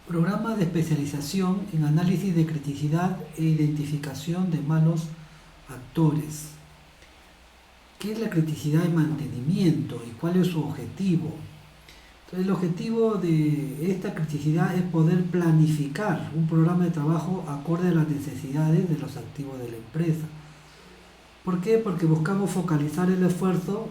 Programa de especialización en análisis de criticidad e identificación de malos actores. ¿Qué es la criticidad de mantenimiento y cuál es su objetivo? Entonces, el objetivo de esta criticidad es poder planificar un programa de trabajo acorde a las necesidades de los activos de la empresa. ¿Por qué? Porque buscamos focalizar el esfuerzo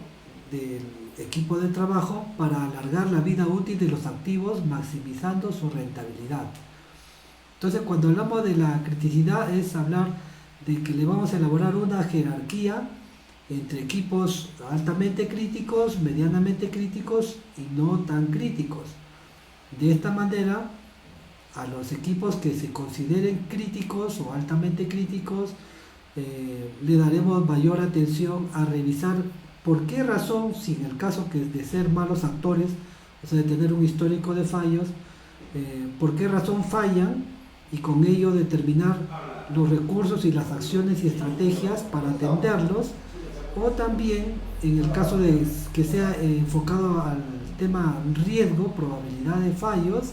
del equipo de trabajo para alargar la vida útil de los activos, maximizando su rentabilidad. Entonces, cuando hablamos de la criticidad es hablar de que le vamos a elaborar una jerarquía entre equipos altamente críticos, medianamente críticos y no tan críticos. De esta manera, a los equipos que se consideren críticos o altamente críticos, le daremos mayor atención a revisar por qué razón, si en el caso que de ser malos actores, o sea, de tener un histórico de fallos, por qué razón fallan y con ello determinar los recursos y las acciones y estrategias para atenderlos, o también en el caso de que sea enfocado al tema riesgo, probabilidad de fallos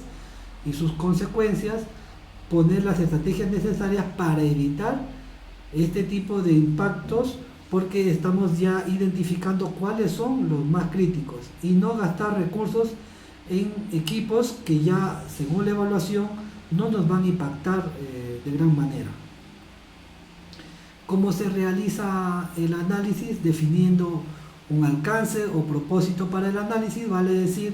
y sus consecuencias, poner las estrategias necesarias para evitar este tipo de impactos, porque estamos ya identificando cuáles son los más críticos y no gastar recursos en equipos que ya, según la evaluación, no nos van a impactar de gran manera. ¿Cómo se realiza el análisis? Definiendo un alcance o propósito para el análisis, vale decir,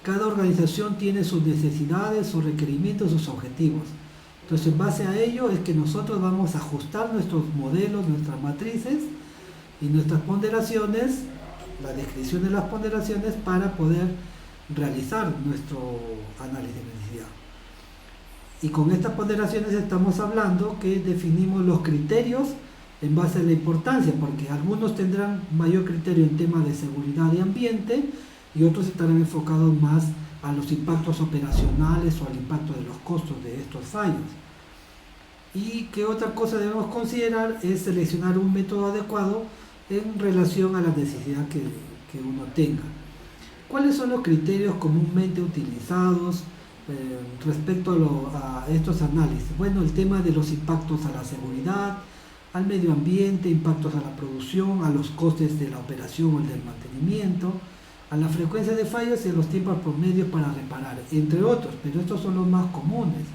cada organización tiene sus necesidades, sus requerimientos, sus objetivos. Entonces, en base a ello es que nosotros vamos a ajustar nuestros modelos, nuestras matrices y nuestras ponderaciones, la descripción de las ponderaciones para poder realizar nuestro análisis de necesidad. Y con estas ponderaciones estamos hablando que definimos los criterios en base a la importancia, porque algunos tendrán mayor criterio en temas de seguridad y ambiente y otros estarán enfocados más a los impactos operacionales o al impacto de los costos de estos fallos. Y que otra cosa debemos considerar es seleccionar un método adecuado en relación a la necesidad que uno tenga. ¿Cuáles son los criterios comúnmente utilizados respecto a estos análisis? Bueno, el tema de los impactos a la seguridad, al medio ambiente, impactos a la producción, a los costes de la operación o el del mantenimiento, a la frecuencia de fallos y a los tiempos promedios para reparar, entre otros, pero estos son los más comunes.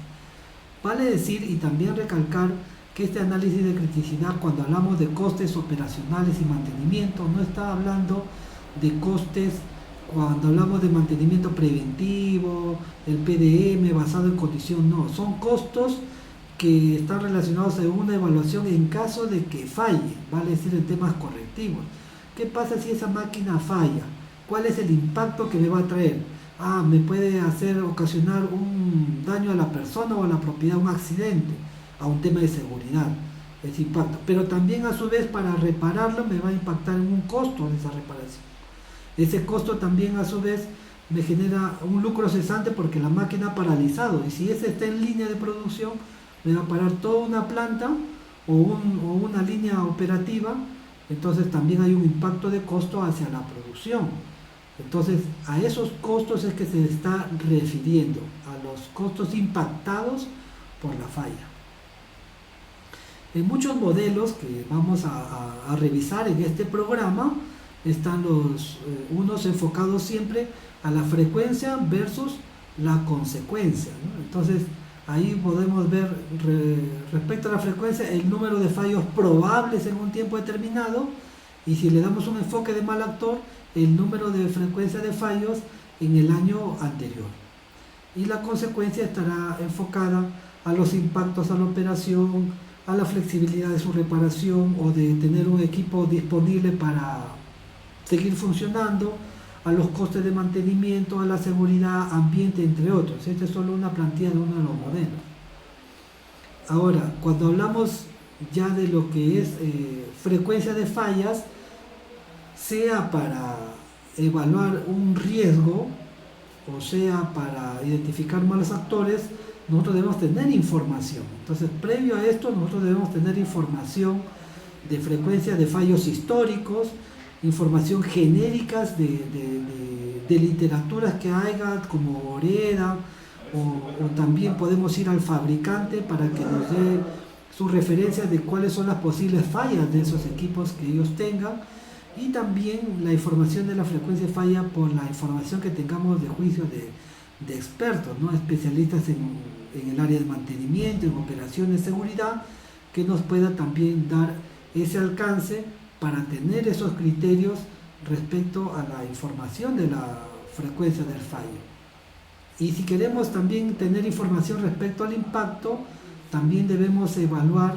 Vale decir y también recalcar que este análisis de criticidad, cuando hablamos de costes operacionales y mantenimiento, no está hablando de costes cuando hablamos de mantenimiento preventivo, el PDM basado en condición, no, son costos que están relacionados a una evaluación en caso de que falle, vale decir en temas correctivos. ¿Qué pasa si esa máquina falla? ¿Cuál es el impacto que me va a traer? Me puede ocasionar un daño a la persona o a la propiedad, un accidente, a un tema de seguridad, ese impacto. Pero también a su vez para repararlo me va a impactar en un costo de esa reparación. Ese costo también a su vez me genera un lucro cesante porque la máquina ha paralizado y si ese está en línea de producción me va a parar toda una planta o una línea operativa, entonces también hay un impacto de costo hacia la producción. Entonces, a esos costos es que se está refiriendo, a los costos impactados por la falla. En muchos modelos que vamos a revisar en este programa, están unos enfocados siempre a la frecuencia versus la consecuencia, ¿no? Entonces, ahí podemos ver respecto a la frecuencia el número de fallos probables en un tiempo determinado y si le damos un enfoque de mal actor, el número de frecuencia de fallos en el año anterior. Y la consecuencia estará enfocada a los impactos a la operación, a la flexibilidad de su reparación o de tener un equipo disponible para seguir funcionando, a los costes de mantenimiento, a la seguridad, ambiente, entre otros. Esta es solo una plantilla de uno de los modelos. Ahora, cuando hablamos ya de lo que es frecuencia de fallas, sea para evaluar un riesgo o sea para identificar malos actores, nosotros debemos tener información. Entonces, previo a esto, nosotros debemos tener información de frecuencia de fallos históricos, información genéricas de literaturas que haya, como Oreda o también podemos ir al fabricante para que nos dé sus referencias de cuáles son las posibles fallas de esos equipos que ellos tengan, y también la información de la frecuencia de falla por la información que tengamos de juicio de expertos, ¿no? Especialistas en el área de mantenimiento, en operaciones, seguridad, que nos pueda también dar ese alcance para tener esos criterios respecto a la información de la frecuencia del fallo. Y si queremos también tener información respecto al impacto, también debemos evaluar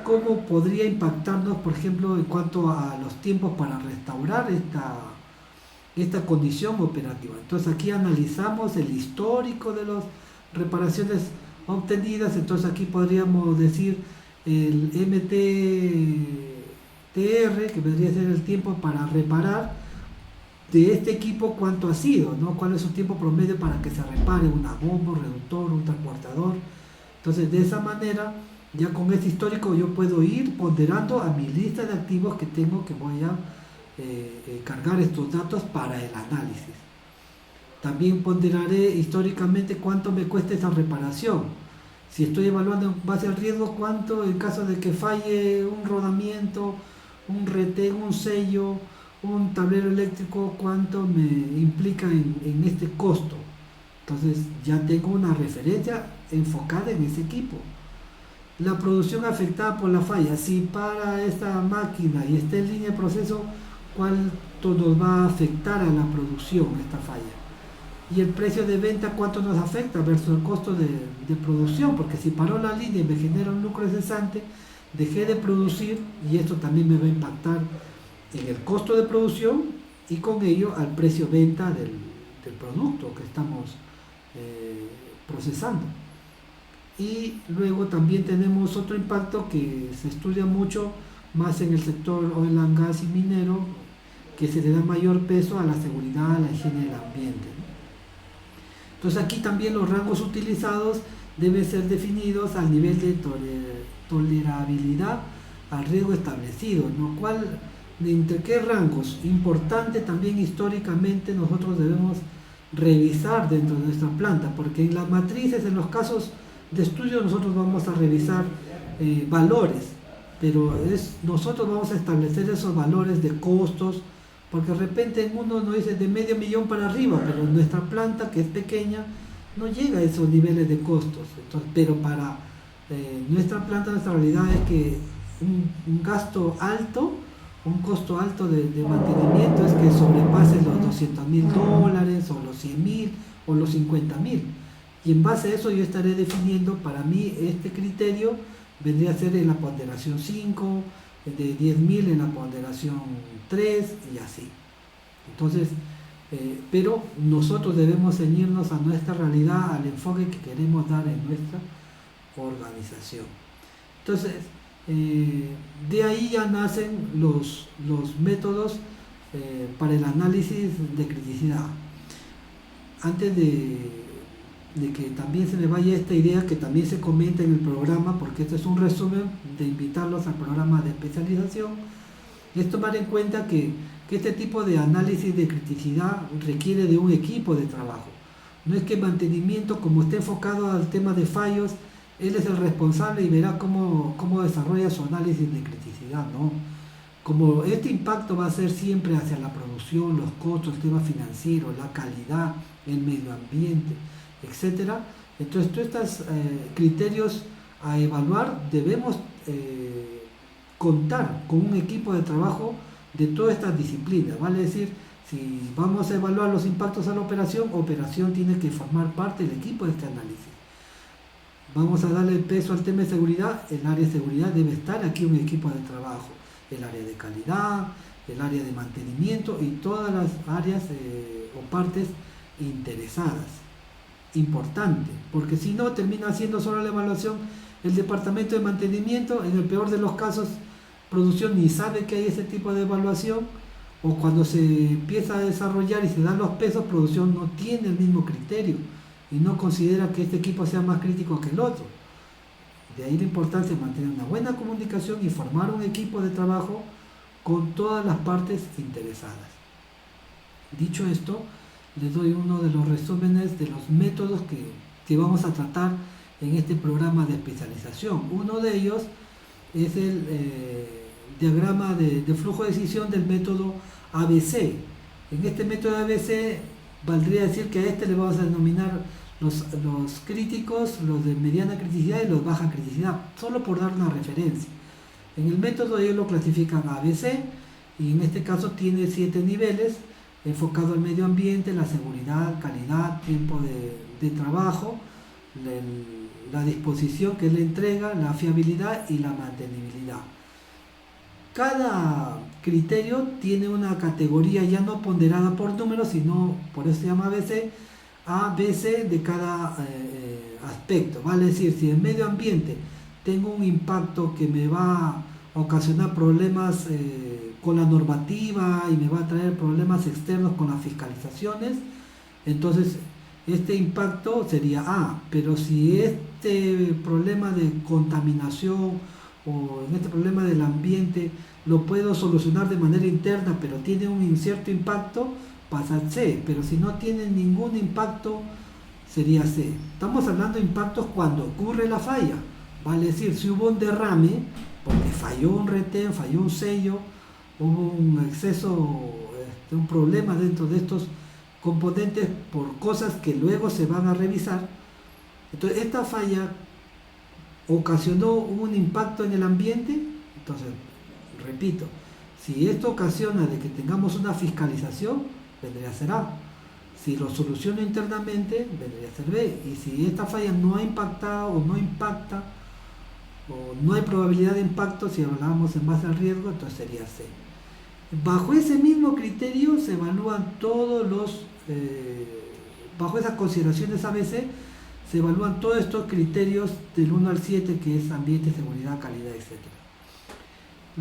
cómo podría impactarnos, por ejemplo, en cuanto a los tiempos para restaurar esta condición operativa. Entonces aquí analizamos el histórico de las reparaciones obtenidas. Entonces aquí podríamos decir el MTTR, que vendría a ser el tiempo para reparar de este equipo, cuánto ha sido, ¿no? Cuál es su tiempo promedio para que se repare una bomba, un reductor, un transportador. Entonces de esa manera, ya con este histórico, yo puedo ir ponderando a mi lista de activos que tengo, que voy a cargar estos datos para el análisis. También ponderaré históricamente cuánto me cuesta esa reparación. Si estoy evaluando en base al riesgo, cuánto en caso de que falle un rodamiento, un retén, un sello, un tablero eléctrico, cuánto me implica en este costo. Entonces ya tengo una referencia enfocada en ese equipo. La producción afectada por la falla, si para esta máquina y está en línea de proceso, cuánto nos va a afectar a la producción esta falla. Y el precio de venta, cuánto nos afecta versus el costo de producción, porque si paró la línea y me genera un lucro cesante, dejé de producir, y esto también me va a impactar en el costo de producción y con ello al precio venta del producto que estamos procesando. Y luego también tenemos otro impacto que se estudia mucho más en el sector oil and gas y minero, que se le da mayor peso a la seguridad, a la higiene del ambiente, ¿no? Entonces aquí también los rangos utilizados deben ser definidos al nivel de tolerabilidad al riesgo establecido, ¿no? ¿Entre qué rangos? Importante también históricamente nosotros debemos revisar dentro de nuestra planta, porque en las matrices, en los casos de estudio, nosotros vamos a revisar valores, pero nosotros vamos a establecer esos valores de costos, porque de repente en uno nos dice de $500,000 para arriba, pero en nuestra planta, que es pequeña, no llega a esos niveles de costos. Entonces, pero para nuestra planta, nuestra realidad es que un gasto alto, un costo alto de mantenimiento es que sobrepase los $200,000 o los 100,000 o los 50,000. Y en base a eso yo estaré definiendo, para mí este criterio vendría a ser en la ponderación 5, de 10,000 en la ponderación 3 y así. Entonces, pero nosotros debemos ceñirnos a nuestra realidad, al enfoque que queremos dar en nuestra organización. Entonces, de ahí ya nacen los métodos para el análisis de criticidad. Antes de que también se me vaya esta idea, que también se comenta en el programa, porque este es un resumen de invitarlos al programa de especialización, es tomar en cuenta que este tipo de análisis de criticidad requiere de un equipo de trabajo. No es que mantenimiento, como esté enfocado al tema de fallos, él es el responsable y verá cómo desarrolla su análisis de criticidad, ¿no? Como este impacto va a ser siempre hacia la producción, los costos, el tema financiero, la calidad, el medio ambiente, etcétera. Entonces, todos estos criterios a evaluar, debemos contar con un equipo de trabajo de todas estas disciplinas. Vale decir, si vamos a evaluar los impactos a la operación tiene que formar parte del equipo de este análisis. Vamos a darle peso al tema de seguridad, el área de seguridad debe estar aquí un equipo de trabajo, el área de calidad, el área de mantenimiento y todas las áreas o partes interesadas. Importante, porque si no termina haciendo solo la evaluación el departamento de mantenimiento, en el peor de los casos producción ni sabe que hay ese tipo de evaluación, o cuando se empieza a desarrollar y se dan los pesos, producción no tiene el mismo criterio y no considera que este equipo sea más crítico que el otro. De ahí la importancia de mantener una buena comunicación y formar un equipo de trabajo con todas las partes interesadas. Dicho esto, les doy uno de los resúmenes de los métodos que que vamos a tratar en este programa de especialización. Uno de ellos es el diagrama de flujo de decisión del método ABC. En este método ABC valdría decir que a este le vamos a denominar los críticos, los de mediana criticidad y los baja criticidad, solo por dar una referencia. En el método ellos lo clasifican ABC y en este caso tiene 7 niveles, enfocado al medio ambiente, la seguridad, calidad, tiempo de trabajo, la disposición, que es la entrega, la fiabilidad y la mantenibilidad. Cada criterio tiene una categoría ya no ponderada por números, sino, por eso se llama ABC, A, B, C de cada aspecto. Vale decir, si en medio ambiente tengo un impacto que me va a ocasionar problemas con la normativa y me va a traer problemas externos con las fiscalizaciones, entonces este impacto sería A. Pero si este problema de contaminación o en este problema del ambiente lo puedo solucionar de manera interna, pero tiene un cierto impacto, pasa al C. Pero si no tiene ningún impacto, sería C. Estamos hablando de impactos cuando ocurre la falla. Vale decir, si hubo un derrame, porque falló un retén, falló un sello, hubo un exceso, un problema dentro de estos componentes por cosas que luego se van a revisar. Entonces, esta falla ocasionó un impacto en el ambiente. Entonces, repito, si esto ocasiona de que tengamos una fiscalización, vendría a ser A. Si lo soluciono internamente, vendría a ser B. Y si esta falla no ha impactado o no impacta, o no hay probabilidad de impacto, si hablábamos en base al riesgo, entonces sería C. Bajo ese mismo criterio se evalúan todos los, bajo esas consideraciones ABC, se evalúan todos estos criterios del 1 al 7, que es ambiente, seguridad, calidad, etc.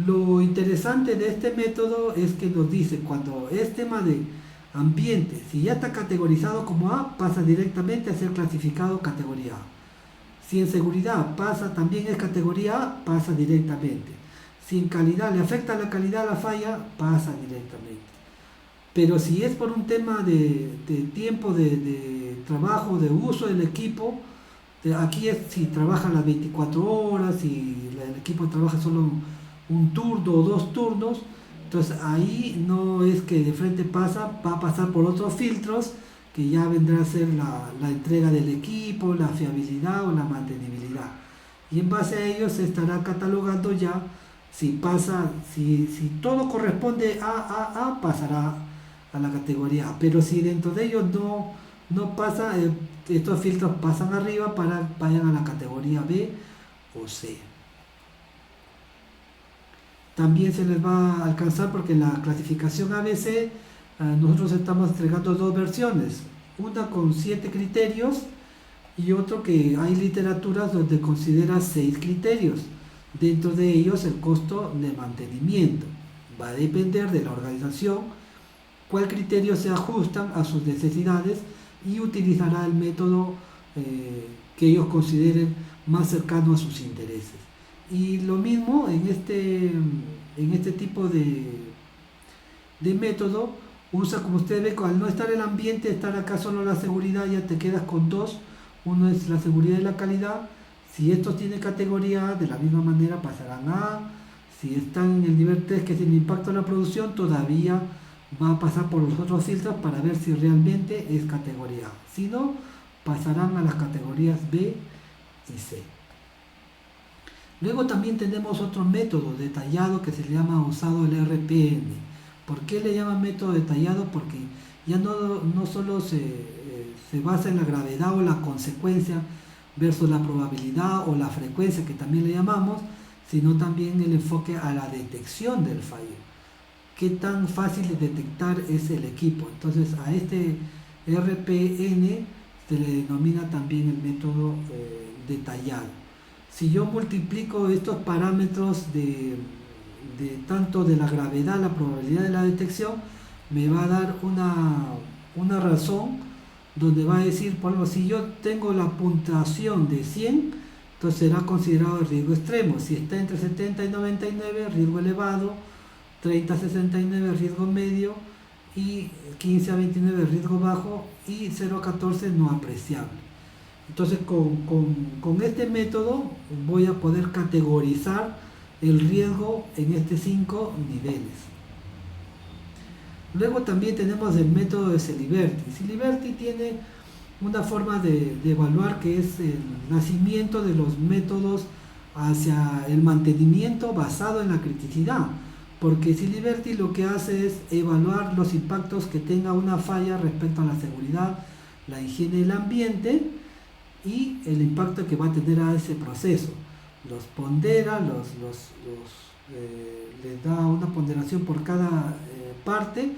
Lo interesante de este método es que nos dice, cuando es tema de ambiente, si ya está categorizado como A, pasa directamente a ser clasificado categoría A. Si en seguridad también es categoría A, pasa directamente. Si en calidad le afecta la calidad la falla, pasa directamente. Pero si es por un tema de tiempo de trabajo, de uso del equipo, aquí es si trabaja las 24 horas, si el equipo trabaja solo un turno o 2 turnos, entonces ahí no es que de frente va a pasar por otros filtros, que ya vendrá a ser la entrega del equipo, la fiabilidad o la mantenibilidad. Y en base a ello se estará catalogando ya si todo corresponde a pasará a la categoría A. Pero si dentro de ellos no pasa, estos filtros pasan arriba vayan a la categoría B o C. También se les va a alcanzar, porque en la clasificación ABC nosotros estamos entregando 2 versiones, una con 7 criterios y otro que hay literaturas donde considera 6 criterios. Dentro de ellos el costo de mantenimiento va a depender de la organización, cuál criterio se ajustan a sus necesidades y utilizará el método que ellos consideren más cercano a sus intereses. Y lo mismo en este tipo de método, usa, como ustedes ven, al no estar el ambiente, estar acá solo la seguridad, ya te quedas con 2. Uno es la seguridad y la calidad. Si estos tienen categoría A, de la misma manera pasarán a A. Si están en el nivel 3, que es el impacto de la producción, todavía va a pasar por los otros filtros para ver si realmente es categoría A. Si no, pasarán a las categorías B y C. Luego también tenemos otro método detallado que se le llama usado el RPN. ¿Por qué le llaman método detallado? Porque ya no solo se basa en la gravedad o la consecuencia versus la probabilidad o la frecuencia, que también le llamamos, sino también el enfoque a la detección del fallo. ¿Qué tan fácil de detectar es el equipo? Entonces a este RPN se le denomina también el método detallado. Si yo multiplico estos parámetros de tanto de la gravedad, la probabilidad de la detección, me va a dar una razón donde va a decir, por ejemplo, si yo tengo la puntuación de 100, entonces será considerado el riesgo extremo. Si está entre 70 y 99, riesgo elevado; 30 a 69, riesgo medio; y 15 a 29, riesgo bajo; y 0 a 14, no apreciable. Entonces con este método voy a poder categorizar el riesgo en estos 5 niveles. Luego también tenemos el método de Siliberti. Siliberti tiene una forma de evaluar que es el nacimiento de los métodos hacia el mantenimiento basado en la criticidad, porque Siliberti lo que hace es evaluar los impactos que tenga una falla respecto a la seguridad, la higiene del ambiente y el impacto que va a tener a ese proceso. Los pondera, les da una ponderación por cada parte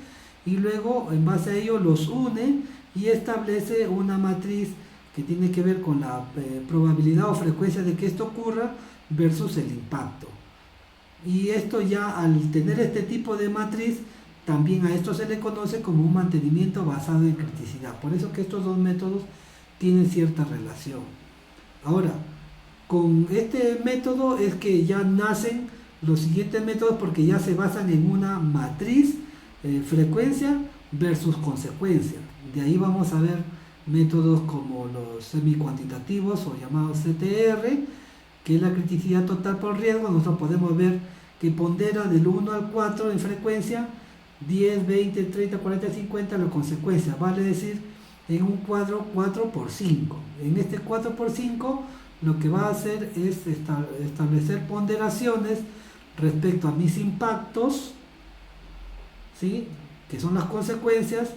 y luego en base a ello los une y establece una matriz que tiene que ver con la probabilidad o frecuencia de que esto ocurra versus el impacto. Y esto ya al tener este tipo de matriz, también a esto se le conoce como un mantenimiento basado en criticidad. Por eso que estos dos métodos tienen cierta relación. Ahora, con este método es que ya nacen los siguientes métodos porque ya se basan en una matriz, frecuencia versus consecuencia. De ahí vamos a ver métodos como los semi-cuantitativos o llamados CTR, que es la criticidad total por riesgo. Nosotros podemos ver que pondera del 1 al 4 en frecuencia, 10, 20, 30, 40, 50 la consecuencia, vale decir en un cuadro 4 por 5. En este 4 por 5 lo que va a hacer es establecer ponderaciones respecto a mis impactos, ¿sí?, que son las consecuencias,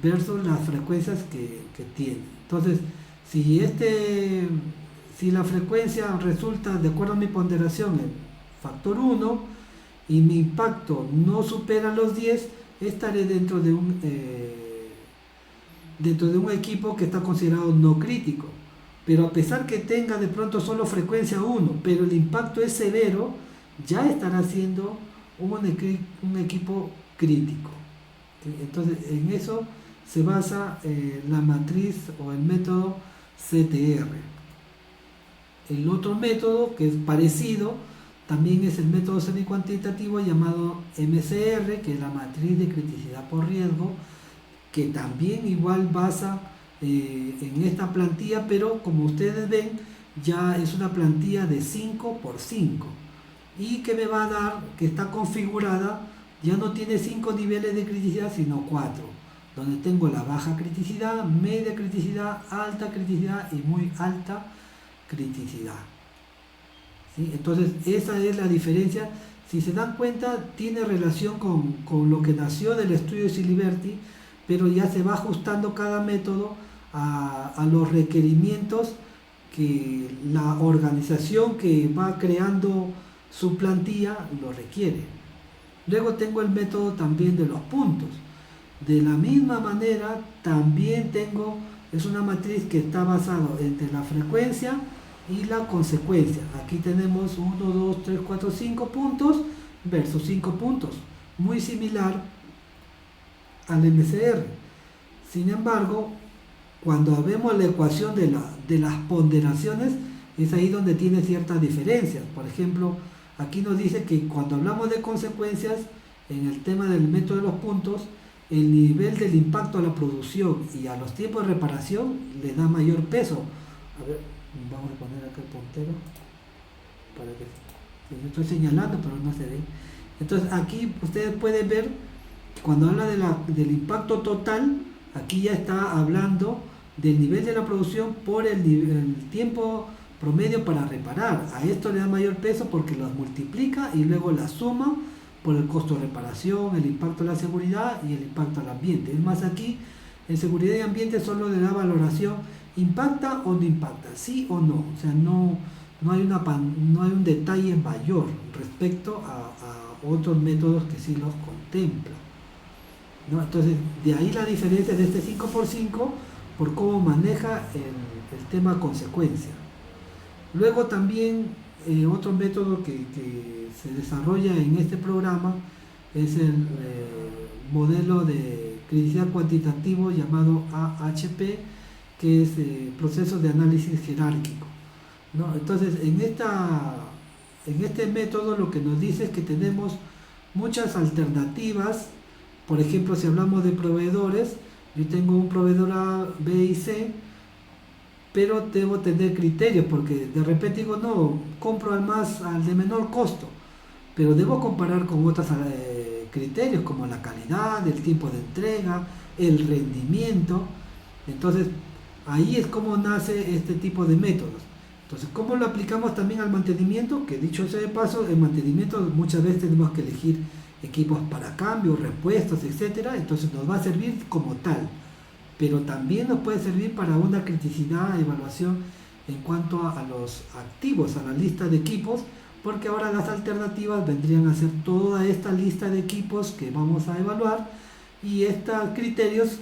versus las frecuencias que tiene. Entonces, si la frecuencia resulta, de acuerdo a mi ponderación, en factor 1 y mi impacto no supera los 10, estaré dentro de un equipo que está considerado no crítico. Pero a pesar que tenga de pronto solo frecuencia 1, pero el impacto es severo, ya estará siendo un equipo crítico. Entonces, en eso se basa la matriz o el método CTR. El otro método que es parecido también es el método semi-cuantitativo llamado MCR, que es la matriz de criticidad por riesgo, que también igual basa en esta plantilla, pero como ustedes ven ya es una plantilla de 5 por 5 y que me va a dar, que está configurada, ya no tiene 5 niveles de criticidad sino 4, donde tengo la baja criticidad, media criticidad, alta criticidad y muy alta criticidad. ¿Sí? Entonces esa es la diferencia. Si se dan cuenta, tiene relación con lo que nació del estudio de Siliberti, pero ya se va ajustando cada método a los requerimientos que la organización que va creando su plantilla lo requiere. Luego tengo el método también de los puntos. De la misma manera, también es una matriz que está basada entre la frecuencia y la consecuencia. Aquí tenemos 1, 2, 3, 4, 5 puntos versus 5 puntos. Muy similar al MCR. Sin embargo, cuando vemos la ecuación de las ponderaciones, es ahí donde tiene ciertas diferencias. Por ejemplo, aquí nos dice que cuando hablamos de consecuencias, en el tema del método de los puntos, el nivel del impacto a la producción y a los tiempos de reparación le da mayor peso. A ver, vamos a poner acá el puntero para que yo estoy señalando, pero no se ve. Entonces aquí ustedes pueden ver que cuando habla del impacto total, aquí ya está hablando del nivel de la producción por el tiempo promedio para reparar. A esto le da mayor peso porque los multiplica y luego la suma por el costo de reparación, el impacto a la seguridad y el impacto al ambiente. Es más, aquí en seguridad y ambiente solo le da valoración, ¿impacta o no impacta? ¿Sí o no? O sea, no hay un detalle mayor respecto a otros métodos que sí los contemplan, ¿no? Entonces, de ahí la diferencia de este 5x5 por cómo maneja el tema consecuencia. Luego también otro método que se desarrolla en este programa es el modelo de criticidad cuantitativo llamado AHP, que es proceso de análisis jerárquico, ¿no? Entonces, en este método lo que nos dice es que tenemos muchas alternativas. Por ejemplo, si hablamos de proveedores, yo tengo un proveedor A, B y C, pero debo tener criterios, porque de repente digo, no, compro al de menor costo, pero debo comparar con otros criterios como la calidad, el tiempo de entrega, el rendimiento. Entonces, ahí es como nace este tipo de métodos. Entonces, ¿cómo lo aplicamos también al mantenimiento? Que dicho sea de paso, en mantenimiento muchas veces tenemos que elegir equipos para cambios, repuestos, etcétera. Entonces nos va a servir como tal, pero también nos puede servir para una criticidad, evaluación en cuanto a los activos, a la lista de equipos, porque ahora las alternativas vendrían a ser toda esta lista de equipos que vamos a evaluar, y estos criterios,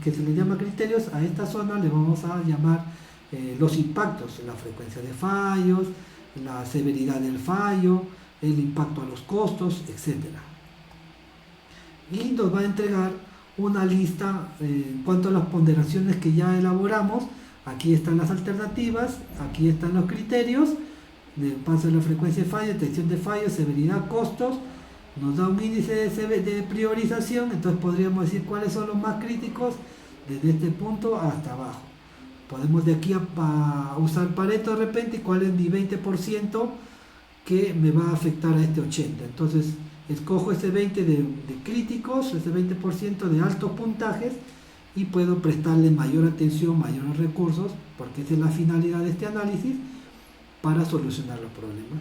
que se les llama criterios, a esta zona le vamos a llamar los impactos, la frecuencia de fallos, la severidad del fallo, el impacto a los costos, etc. Y nos va a entregar una lista en cuanto a las ponderaciones que ya elaboramos. Aquí están las alternativas, aquí están los criterios, de paso de la frecuencia de fallo, detección de fallos, severidad, costos. Nos da un índice de priorización, entonces podríamos decir cuáles son los más críticos desde este punto hasta abajo. Podemos de aquí a usar Pareto de repente, y cuál es mi 20% que me va a afectar a este 80%. Entonces escojo ese 20% de críticos, ese 20% de altos puntajes, y puedo prestarle mayor atención, mayores recursos, porque esa es la finalidad de este análisis, para solucionar los problemas.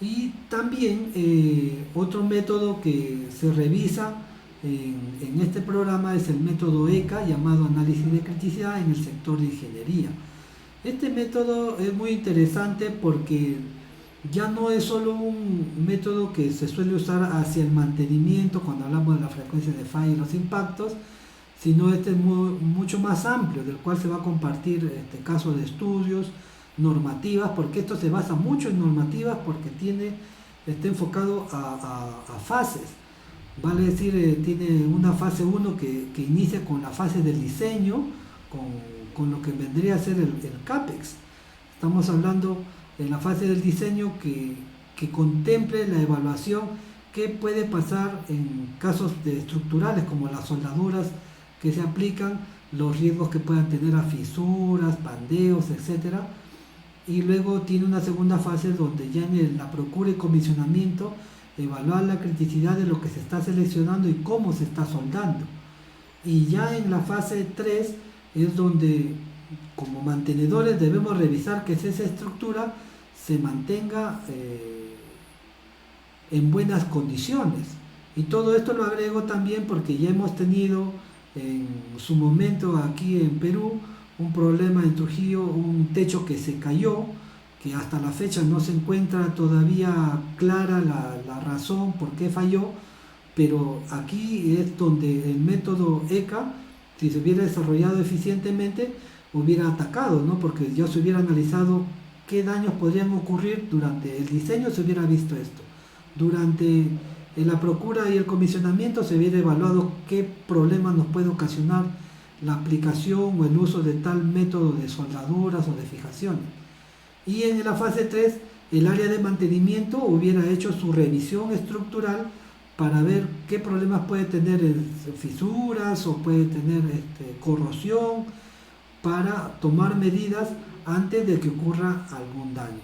Y también otro método que se revisa en este programa es el método ECA, llamado análisis de criticidad en el sector de ingeniería. Este método es muy interesante porque ya no es solo un método que se suele usar hacia el mantenimiento cuando hablamos de la frecuencia de falla y los impactos, sino este es mucho más amplio, del cual se va a compartir casos de estudios, normativas, porque esto se basa mucho en normativas, porque está enfocado a fases. Vale decir, tiene una fase 1 que inicia con la fase del diseño, con lo que vendría a ser el CAPEX. Estamos hablando de la fase del diseño que contemple la evaluación que puede pasar en casos estructurales, como las soldaduras que se aplican, los riesgos que puedan tener a fisuras, pandeos, etcétera. Y luego tiene una segunda fase donde ya en la procura y comisionamiento evaluar la criticidad de lo que se está seleccionando y cómo se está soldando. Y ya en la fase 3 es donde como mantenedores debemos revisar que esa estructura se mantenga en buenas condiciones. Y todo esto lo agrego también porque ya hemos tenido en su momento aquí en Perú un problema en Trujillo, un techo que se cayó, que hasta la fecha no se encuentra todavía clara la razón por qué falló, pero aquí es donde el método ECA, si se hubiera desarrollado eficientemente, hubiera atacado, ¿no? Porque ya se hubiera analizado qué daños podrían ocurrir durante el diseño, se hubiera visto esto. Durante la procura y el comisionamiento se hubiera evaluado qué problemas nos puede ocasionar la aplicación o el uso de tal método de soldaduras o de fijaciones. Y en la fase 3, el área de mantenimiento hubiera hecho su revisión estructural para ver qué problemas puede tener fisuras o puede tener corrosión, para tomar medidas antes de que ocurra algún daño.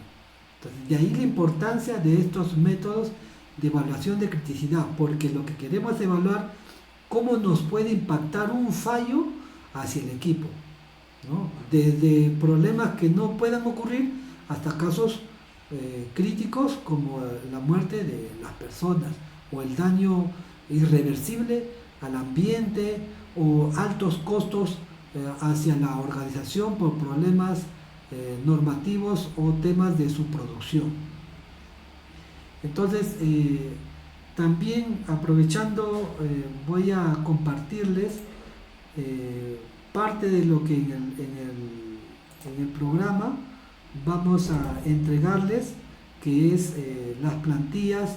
Entonces, de ahí la importancia de estos métodos de evaluación de criticidad, porque lo que queremos evaluar cómo nos puede impactar un fallo hacia el equipo, ¿no? Desde problemas que no puedan ocurrir hasta casos críticos como la muerte de las personas o el daño irreversible al ambiente o altos costos hacia la organización por problemas normativos o temas de su producción. Entonces, también aprovechando, voy a compartirles parte de lo que en el programa vamos a entregarles, que es las plantillas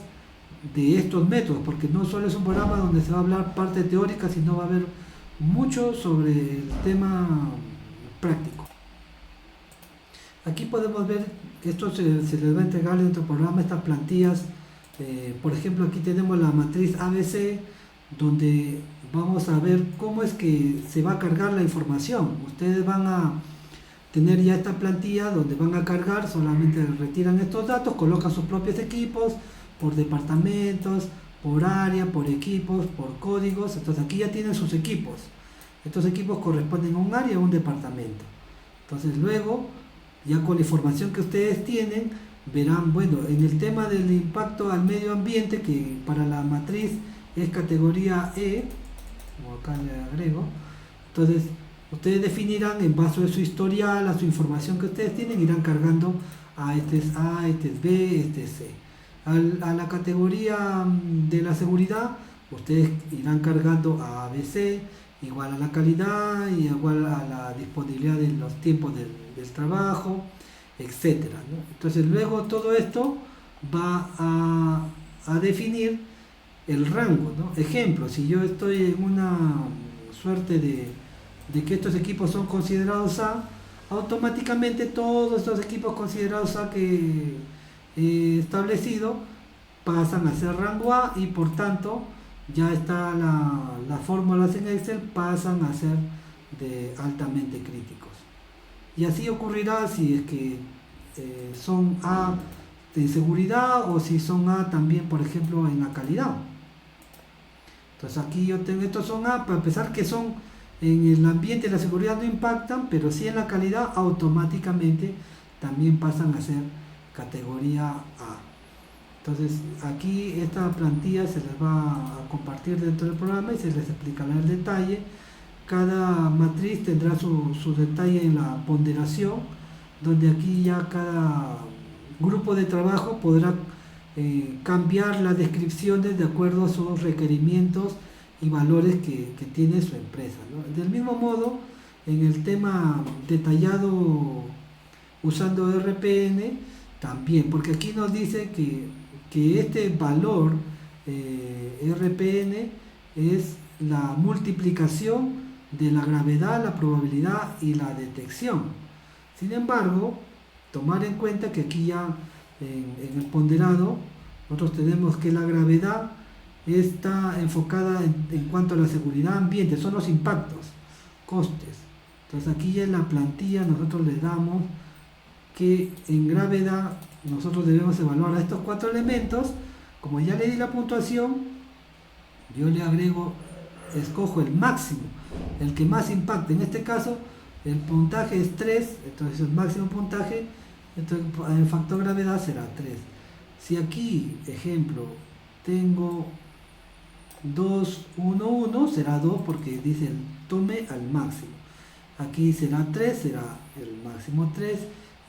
de estos métodos, porque no solo es un programa donde se va a hablar parte teórica, sino va a haber mucho sobre el tema práctico. Aquí podemos ver que esto se les va a entregar dentro del programa, estas plantillas. Por ejemplo, aquí tenemos la matriz ABC, donde vamos a ver cómo es que se va a cargar la información. Ustedes van a tener ya esta plantilla donde van a cargar, solamente retiran estos datos, colocan sus propios equipos por departamentos, por área, por equipos, por códigos. Entonces aquí ya tienen sus equipos. Estos equipos corresponden a un área o a un departamento. Entonces luego, ya con la información que ustedes tienen, verán, bueno, en el tema del impacto al medio ambiente, que para la matriz es categoría E, como acá le agrego, entonces ustedes definirán en base a su historial, a su información que ustedes tienen, irán cargando a este es A, este es B, este es C. A la categoría de la seguridad, ustedes irán cargando a ABC, igual a la calidad y igual a la disponibilidad de los tiempos del trabajo, etcétera, ¿no? Entonces luego todo esto va a definir el rango, ¿no? Ejemplo, si yo estoy en una suerte de que estos equipos son considerados A, automáticamente todos estos equipos considerados A que he establecido pasan a ser rango A y por tanto ya está las fórmulas en Excel pasan a ser de altamente críticos. Y así ocurrirá si es que son A de seguridad o si son A también, por ejemplo, en la calidad. Entonces aquí yo tengo, estos son A, para empezar que son en el ambiente y la seguridad no impactan, pero sí en la calidad automáticamente también pasan a ser categoría A. Entonces aquí esta plantilla se les va a compartir dentro del programa y se les explicará el detalle. Cada matriz tendrá su detalle en la ponderación, donde aquí ya cada grupo de trabajo podrá cambiar las descripciones de acuerdo a sus requerimientos y valores que tiene su empresa, ¿no? Del mismo modo, en el tema detallado usando RPN, también, porque aquí nos dice que este valor RPN es la multiplicación de la gravedad, la probabilidad y la detección. Sin embargo, tomar en cuenta que aquí ya en el ponderado nosotros tenemos que la gravedad está enfocada en cuanto a la seguridad ambiente, son los impactos, costes. Entonces aquí ya en la plantilla nosotros le damos que en gravedad nosotros debemos evaluar a estos 4 elementos. Como ya le di la puntuación, yo le agrego, escojo el máximo, el que más impacte. En este caso el puntaje es 3, entonces el máximo puntaje, entonces el factor gravedad será 3. Si aquí, ejemplo, tengo 2, 1, 1, será 2 porque dice tome al máximo. Aquí será 3, será el máximo 3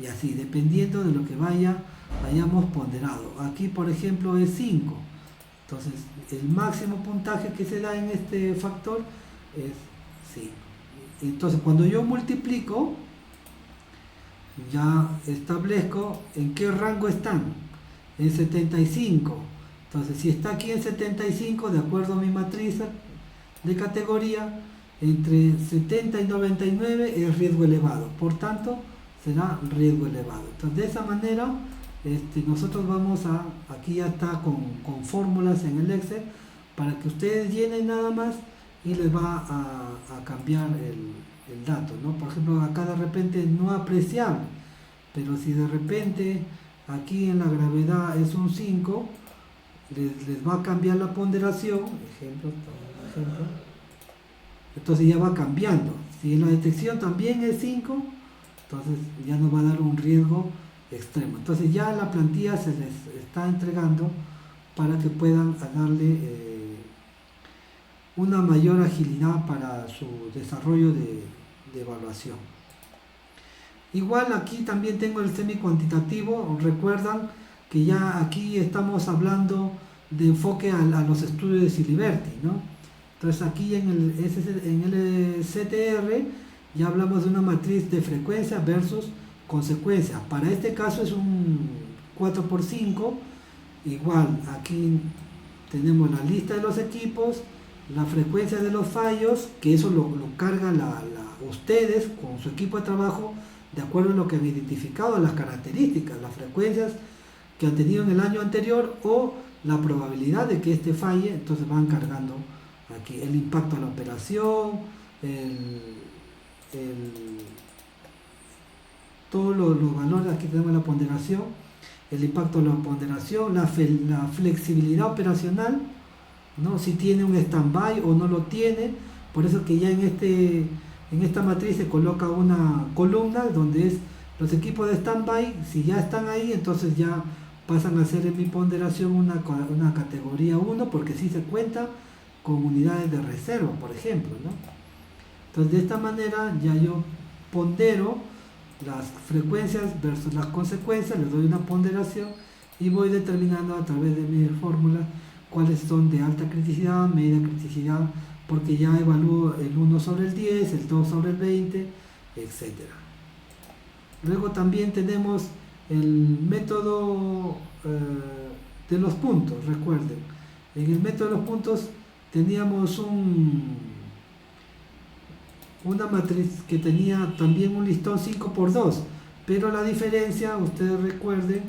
y así, dependiendo de lo que hayamos ponderado. Aquí, por ejemplo, es 5. Entonces, el máximo puntaje que se da en este factor es 5. Entonces, cuando yo multiplico, ya establezco en qué rango están. En 75. Entonces, si está aquí en 75, de acuerdo a mi matriz de categoría, entre 70 y 99 es riesgo elevado. Por tanto, será riesgo elevado. Entonces, de esa manera, nosotros vamos aquí ya está con fórmulas en el Excel, para que ustedes llenen nada más y les va a cambiar el dato, ¿no? Por ejemplo, acá de repente no apreciable, pero si de repente aquí en la gravedad es un 5, les va a cambiar la ponderación, ejemplo, entonces ya va cambiando. Si en la detección también es 5, entonces ya nos va a dar un riesgo extremo. Entonces ya la plantilla se les está entregando para que puedan darle una mayor agilidad para su desarrollo de evaluación. Igual aquí también tengo el semi-cuantitativo. Recuerdan que ya aquí estamos hablando de enfoque a los estudios de Siliberti, ¿no? Entonces aquí en el CTR ya hablamos de una matriz de frecuencia versus consecuencia. Para este caso es un 4x5. Igual aquí tenemos la lista de los equipos, la frecuencia de los fallos, que eso lo cargan ustedes con su equipo de trabajo de acuerdo a lo que han identificado, las características, las frecuencias que han tenido en el año anterior o la probabilidad de que este falle. Entonces van cargando aquí el impacto a la operación, el- todos los valores, aquí tenemos la ponderación, el impacto a la ponderación, la flexibilidad operacional, ¿no? Si tiene un stand-by o no lo tiene, por eso que ya en esta matriz se coloca una columna donde es los equipos de stand-by. Si ya están ahí, entonces ya pasan a ser en mi ponderación una categoría 1, porque sí se cuenta con unidades de reserva, por ejemplo, ¿no? Entonces de esta manera ya yo pondero las frecuencias versus las consecuencias, les doy una ponderación y voy determinando a través de mis fórmulas cuáles son de alta criticidad, media criticidad, porque ya evalúo el 1 sobre el 10, el 2 sobre el 20, etc. Luego también tenemos el método de los puntos. Recuerden, en el método de los puntos teníamos una matriz que tenía también un listón 5×2, pero la diferencia, ustedes recuerden,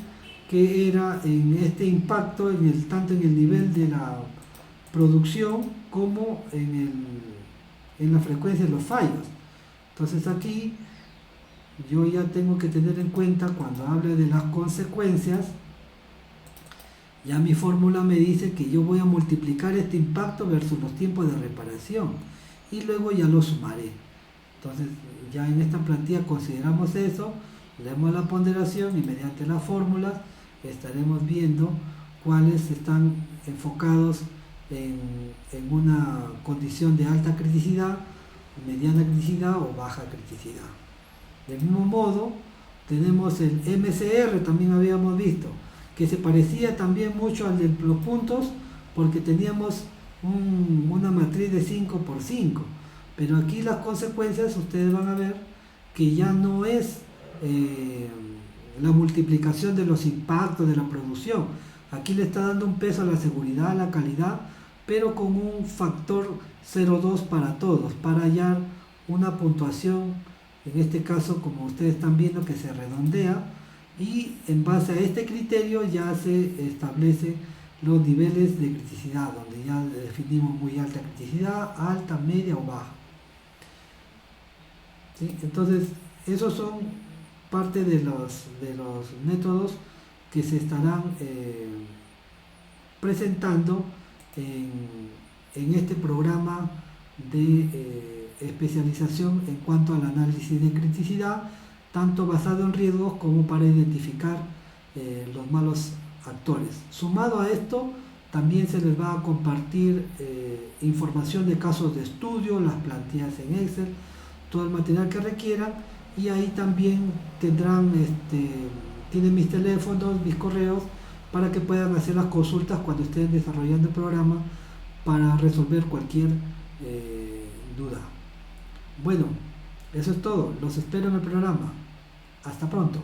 que era en este impacto, tanto en el nivel de la producción como en la frecuencia de los fallos. Entonces aquí yo ya tengo que tener en cuenta, cuando hable de las consecuencias, ya mi fórmula me dice que yo voy a multiplicar este impacto versus los tiempos de reparación y luego ya lo sumaré. Entonces ya en esta plantilla consideramos eso, leemos la ponderación y mediante las fórmulas estaremos viendo cuáles están enfocados en una condición de alta criticidad, mediana criticidad o baja criticidad. Del mismo modo, tenemos el MCR, también habíamos visto, que se parecía también mucho al de los puntos, porque teníamos una matriz de 5×5, pero aquí las consecuencias ustedes van a ver que ya no es la multiplicación de los impactos de la producción. Aquí le está dando un peso a la seguridad, a la calidad, pero con un factor 0,2 para todos, para hallar una puntuación, en este caso como ustedes están viendo que se redondea, y en base a este criterio ya se establece los niveles de criticidad, donde ya definimos muy alta criticidad, alta, media o baja. ¿Sí? Entonces esos son parte de los métodos que se estarán presentando en este programa de especialización en cuanto al análisis de criticidad, tanto basado en riesgos como para identificar los malos actores. Sumado a esto, también se les va a compartir información de casos de estudio, las plantillas en Excel, todo el material que requieran, y ahí también tienen mis teléfonos, mis correos, para que puedan hacer las consultas cuando estén desarrollando el programa para resolver cualquier duda. Bueno, eso es todo. Los espero en el programa. Hasta pronto.